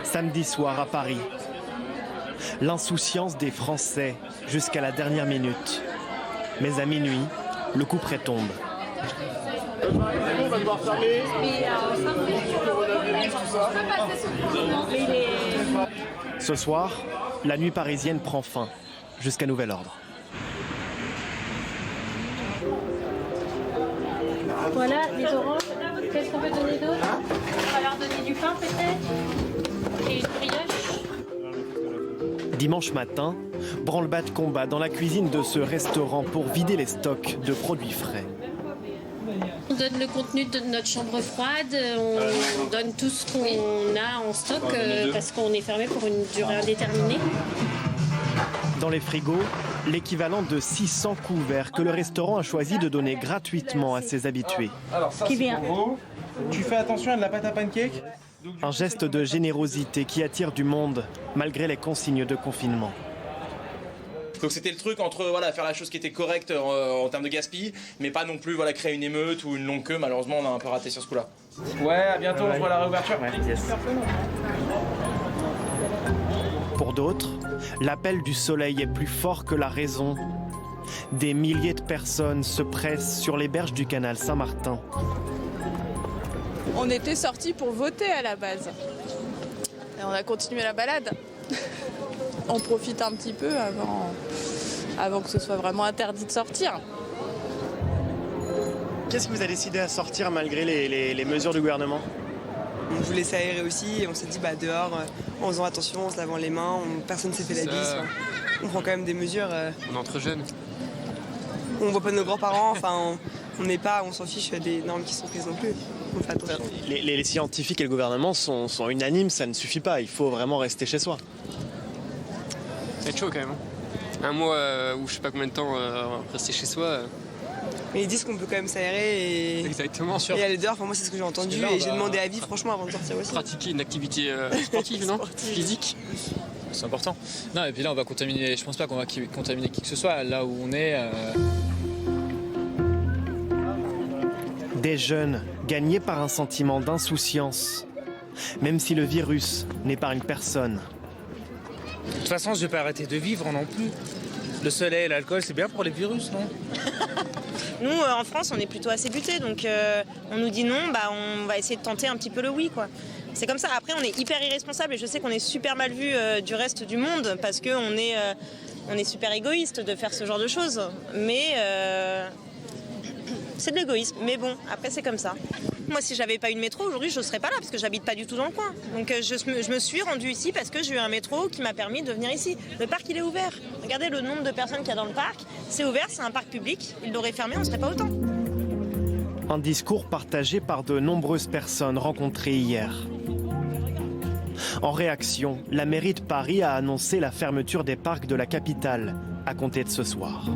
Samedi soir à Paris. L'insouciance des Français jusqu'à la dernière minute. Mais à minuit, le couperet tombe. On va devoir fermer. Ce soir, la nuit parisienne prend fin, jusqu'à nouvel ordre. Voilà, les oranges. Qu'est-ce qu'on peut donner d'autre? On va leur donner du pain peut-être? Et une brioche? Dimanche matin, branle-bas de combat dans la cuisine de ce restaurant pour vider les stocks de produits frais. On donne le contenu de notre chambre froide, on donne tout ce qu'on a en stock parce qu'on est fermé pour une durée indéterminée. Dans les frigos, l'équivalent de 600 couverts que le restaurant a choisi de donner gratuitement à ses habitués. Alors ça c'est pour vous. Tu fais attention à de la pâte à pancake. Un geste de générosité qui attire du monde malgré les consignes de confinement. Donc c'était le truc entre voilà, faire la chose qui était correcte en termes de gaspillage, mais pas non plus voilà, créer une émeute ou une longue queue. Malheureusement, on a un peu raté sur ce coup-là. Ouais, à bientôt, on voit la réouverture. Pour d'autres, l'appel du soleil est plus fort que la raison. Des milliers de personnes se pressent sur les berges du canal Saint-Martin. On était sortis pour voter à la base. Et on a continué la balade. On profite un petit peu avant que ce soit vraiment interdit de sortir. Qu'est-ce qui vous a décidé à sortir malgré les mesures du gouvernement? On voulait s'aérer aussi et on s'est dit dehors, en faisant attention, en se lavant les mains, personne ne s'est fait la bise. On prend quand même des mesures. On est entre jeunes. On voit pas nos grands-parents, on s'en fiche des normes qui sont prises non plus. On fait attention. Les scientifiques et le gouvernement sont unanimes, ça ne suffit pas, il faut vraiment rester chez soi. Ça va être chaud quand même. Un mois ou je sais pas combien de temps rester chez soi. Mais ils disent qu'on peut quand même s'aérer Exactement. Et aller dehors. Enfin, moi, c'est ce que j'ai entendu et j'ai demandé avis franchement avant de sortir aussi. Pratiquer une activité sportive, non? Physique. C'est important. Non, et puis là, on va contaminer. Je pense pas qu'on va contaminer qui que ce soit là où on est. Des jeunes gagnés par un sentiment d'insouciance, même si le virus n'épargne personne. De toute façon, je vais pas arrêter de vivre non plus. Le soleil et l'alcool, c'est bien pour les virus, non? Nous, en France, on est plutôt assez butés, donc on nous dit non, on va essayer de tenter un petit peu le oui, quoi. C'est comme ça. Après, on est hyper irresponsable et je sais qu'on est super mal vu du reste du monde parce qu'on est super égoïste de faire ce genre de choses. Mais c'est de l'égoïsme. Mais bon, après, c'est comme ça. Moi, si j'avais pas eu de métro, aujourd'hui, je serais pas là parce que j'habite pas du tout dans le coin. Donc, je me suis rendue ici parce que j'ai eu un métro qui m'a permis de venir ici. Le parc, il est ouvert. Regardez le nombre de personnes qu'il y a dans le parc. C'est ouvert, c'est un parc public. Il l'aurait fermé, on serait pas autant. Un discours partagé par de nombreuses personnes rencontrées hier. En réaction, la mairie de Paris a annoncé la fermeture des parcs de la capitale à compter de ce soir.